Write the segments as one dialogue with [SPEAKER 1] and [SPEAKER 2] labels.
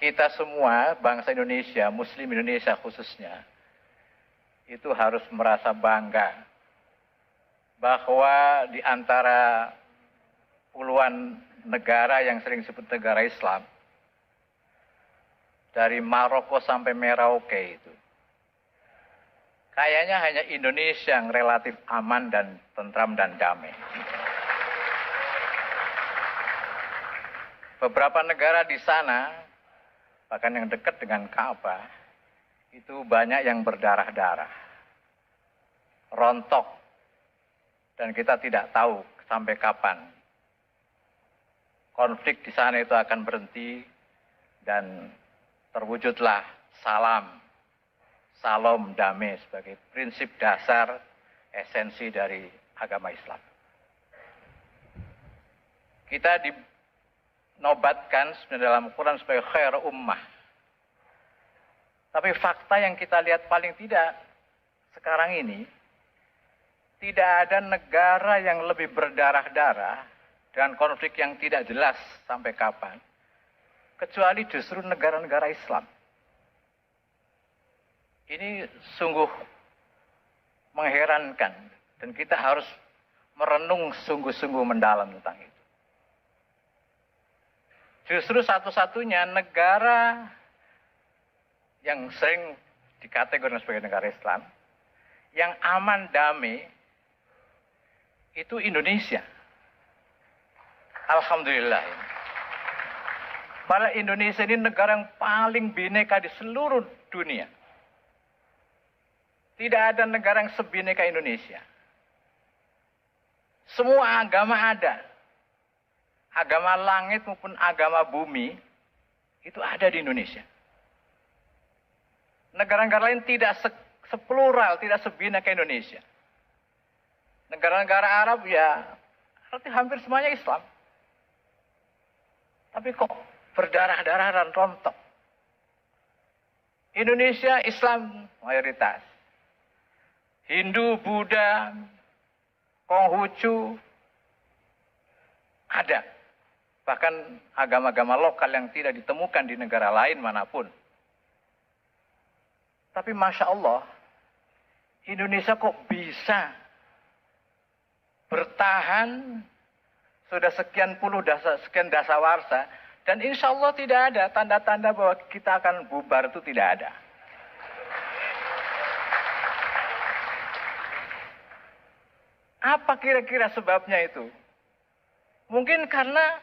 [SPEAKER 1] kita semua, bangsa Indonesia, Muslim Indonesia khususnya, itu harus merasa bangga bahwa di antara puluhan negara yang sering disebut negara Islam, dari Maroko sampai Merauke itu, kayaknya hanya Indonesia yang relatif aman dan tentram dan damai. Beberapa negara di sana, bahkan yang dekat dengan Ka'bah, itu banyak yang berdarah-darah, rontok, dan kita tidak tahu sampai kapan konflik di sana itu akan berhenti dan terwujudlah salam damai sebagai prinsip dasar esensi dari agama Islam. Kita dinobatkan sebenarnya dalam Quran sebagai khair ummah. Tapi fakta yang kita lihat paling tidak sekarang ini, tidak ada negara yang lebih berdarah-darah dengan konflik yang tidak jelas sampai kapan, kecuali justru negara-negara Islam. Ini sungguh mengherankan dan kita harus merenung sungguh-sungguh mendalam tentang itu. Justru satu-satunya negara yang sering dikategorikan sebagai negara Islam yang aman damai itu Indonesia. Alhamdulillah. Padahal Indonesia ini negara yang paling bineka di seluruh dunia. Tidak ada negara yang sebineka Indonesia. Semua agama ada. Agama langit maupun agama bumi itu ada di Indonesia. Negara-negara lain tidak seplural, tidak sebineka Indonesia. Negara-negara Arab ya hampir semuanya Islam. Tapi kok berdarah-darah dan rontok. Indonesia Islam mayoritas. Hindu, Buddha, Konghucu ada. Bahkan agama-agama lokal yang tidak ditemukan di negara lain manapun. Tapi Masya Allah, Indonesia kok bisa bertahan sudah sekian dasawarsa, dan insya Allah tidak ada tanda-tanda bahwa kita akan bubar, itu tidak ada. Apa kira-kira sebabnya itu? Mungkin karena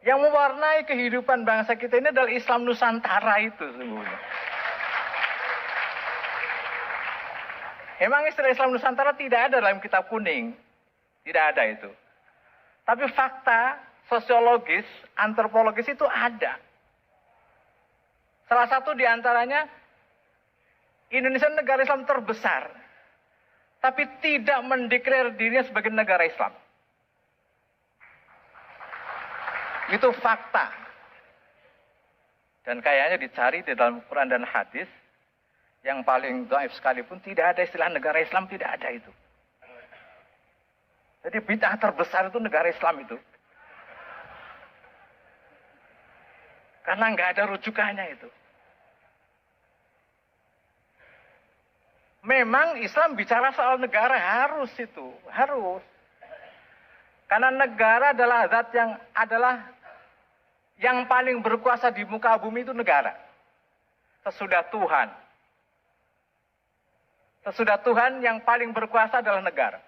[SPEAKER 1] yang mewarnai kehidupan bangsa kita ini adalah Islam Nusantara itu sesungguhnya. Memang istilah Islam Nusantara tidak ada dalam kitab kuning. Tidak ada itu. Tapi fakta sosiologis, antropologis itu ada. Salah satu diantaranya, Indonesia negara Islam terbesar. Tapi tidak mendeklar dirinya sebagai negara Islam. Itu fakta. Dan kayaknya dicari di dalam Quran dan hadis, yang paling dhaif sekalipun tidak ada istilah negara Islam, tidak ada itu. Jadi bid'ah terbesar itu negara Islam itu. Karena nggak ada rujukannya itu. Memang Islam bicara soal negara harus itu, harus. Karena negara adalah zat yang paling berkuasa di muka bumi itu negara. Sesudah Tuhan. Sesudah Tuhan yang paling berkuasa adalah negara.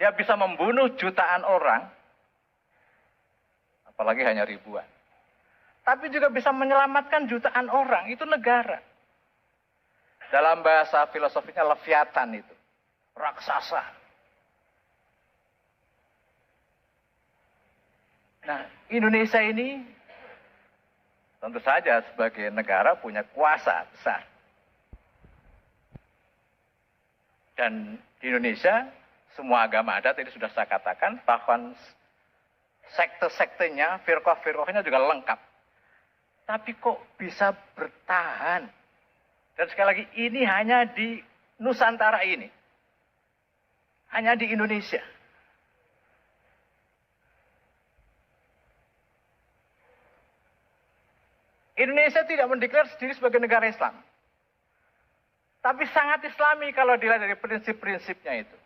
[SPEAKER 1] Dia bisa membunuh jutaan orang, apalagi hanya ribuan. Tapi juga bisa menyelamatkan jutaan orang, itu negara. Dalam bahasa filosofinya Leviathan itu, raksasa. Nah, Indonesia ini tentu saja sebagai negara punya kuasa besar. Dan di Indonesia semua agama ada, tadi sudah saya katakan, bahkan sekte-sektenya, firqah-firqahnya juga lengkap. Tapi kok bisa bertahan? Dan sekali lagi, ini hanya di Nusantara ini. Hanya di Indonesia. Indonesia tidak mendeklarasi diri sebagai negara Islam. Tapi sangat Islami kalau dilihat dari prinsip-prinsipnya itu.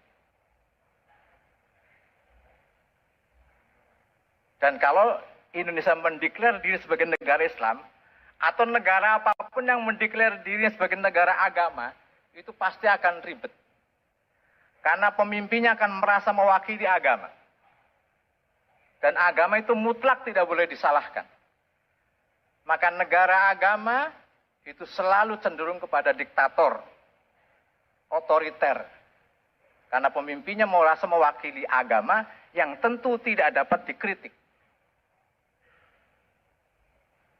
[SPEAKER 1] Dan kalau Indonesia mendeklarasi diri sebagai negara Islam, atau negara apapun yang mendeklarasi diri sebagai negara agama, itu pasti akan ribet. Karena pemimpinnya akan merasa mewakili agama. Dan agama itu mutlak tidak boleh disalahkan. Maka negara agama itu selalu cenderung kepada diktator, otoriter. Karena pemimpinnya merasa mewakili agama yang tentu tidak dapat dikritik.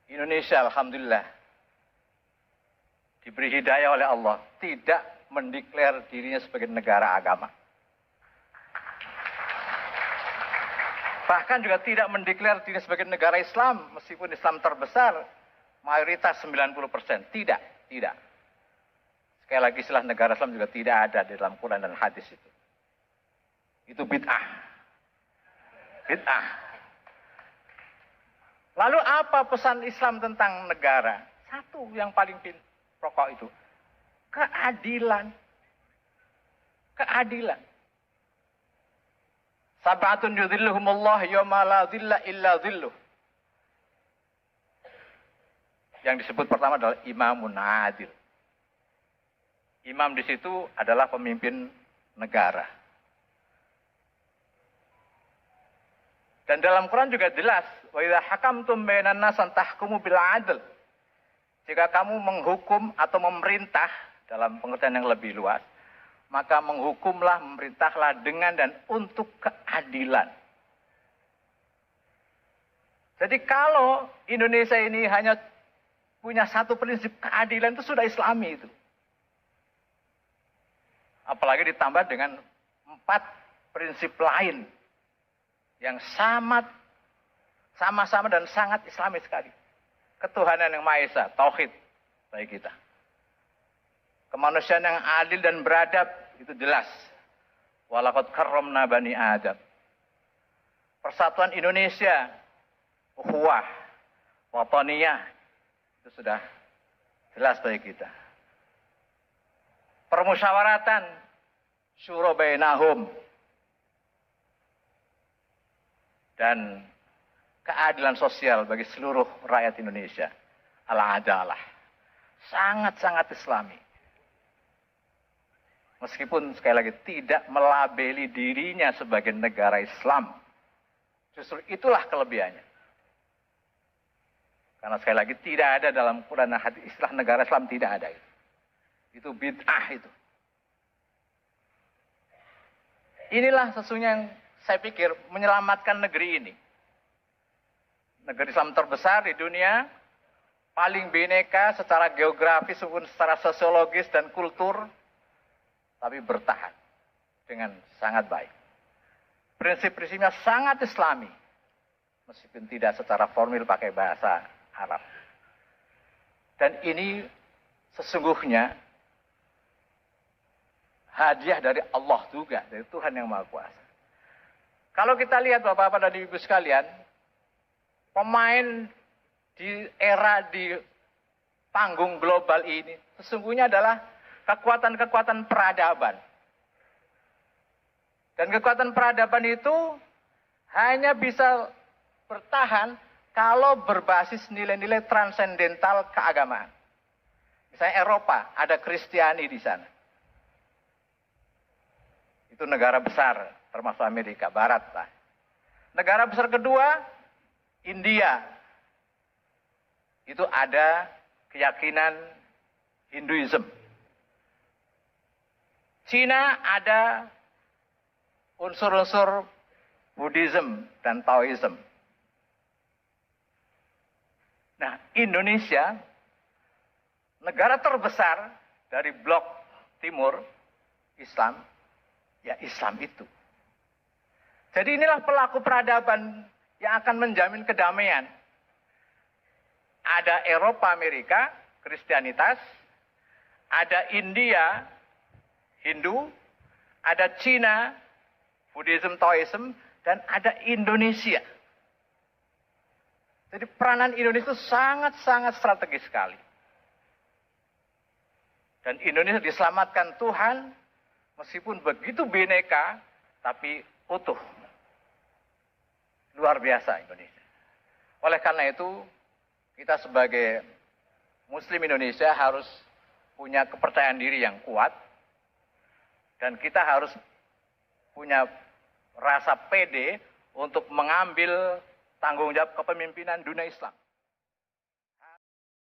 [SPEAKER 1] Indonesia alhamdulillah diberi hidayah oleh Allah tidak mendeklar dirinya sebagai negara agama. Bahkan juga tidak mendeklar diri sebagai negara Islam, meskipun Islam terbesar, mayoritas 90%. Tidak. Sekali lagi istilah negara Islam juga tidak ada di dalam Quran dan hadis itu. Itu bid'ah. Lalu apa pesan Islam tentang negara? Satu yang paling pokok itu. Keadilan. Sab'atun yudhilluhumullah yawma la dhilla illa dhilluh. Yang disebut pertama adalah imamun adil. Imam di situ adalah pemimpin negara. Dan dalam Quran juga jelas, wa idza hakamtum bainan nas an tahkumu bil adl. Jika kamu menghukum atau memerintah dalam pengertian yang lebih luas, maka menghukumlah, memerintahlah dengan dan untuk keadilan. Jadi kalau Indonesia ini hanya punya satu prinsip keadilan, itu sudah Islami itu. Apalagi ditambah dengan 4 prinsip lain yang sama-sama dan sangat Islami sekali. Ketuhanan yang Maha Esa, tauhid bagi kita. Kemanusiaan yang adil dan beradab itu jelas. Walaqad karramna bani Adam. Persatuan Indonesia, ukhuwah, wataniyah, itu sudah jelas bagi kita. Permusyawaratan, syura bainahum, dan keadilan sosial bagi seluruh rakyat Indonesia. Al-adalah. Sangat-sangat Islami. Meskipun sekali lagi tidak melabeli dirinya sebagai negara Islam. Justru itulah kelebihannya. Karena sekali lagi tidak ada dalam Quran dan hadis istilah negara Islam, tidak ada itu. Itu bid'ah itu. Inilah sesungguhnya yang saya pikir menyelamatkan negeri ini. Negeri Islam terbesar di dunia, paling bineka secara geografis maupun secara sosiologis dan kultur, tapi bertahan dengan sangat baik. Prinsip-prinsipnya sangat Islami, meskipun tidak secara formil pakai bahasa Arab. Dan ini sesungguhnya hadiah dari Allah juga, dari Tuhan yang Maha Kuasa. Kalau kita lihat Bapak-Bapak dan Ibu sekalian, pemain di era di panggung global ini sesungguhnya adalah kekuatan-kekuatan peradaban. Dan kekuatan peradaban itu hanya bisa bertahan kalau berbasis nilai-nilai transendental keagamaan. Misalnya Eropa, ada Kristiani di sana. Itu negara besar, termasuk Amerika Barat. Negara besar kedua, India. Itu ada keyakinan Hinduism. Cina ada unsur-unsur Buddhism dan Taoism. Nah, Indonesia, negara terbesar dari blok timur Islam, ya Islam itu. Jadi inilah pelaku peradaban yang akan menjamin kedamaian. Ada Eropa, Amerika, Kristianitas, ada India, Hindu, ada Cina, Buddhism, Taoism, dan ada Indonesia. Jadi peranan Indonesia itu sangat-sangat strategis sekali. Dan Indonesia diselamatkan Tuhan, meskipun begitu bineka, tapi utuh. Luar biasa Indonesia. Oleh karena itu, kita sebagai Muslim Indonesia harus punya kepercayaan diri yang kuat, dan kita harus punya rasa pede untuk mengambil tanggung jawab kepemimpinan dunia Islam.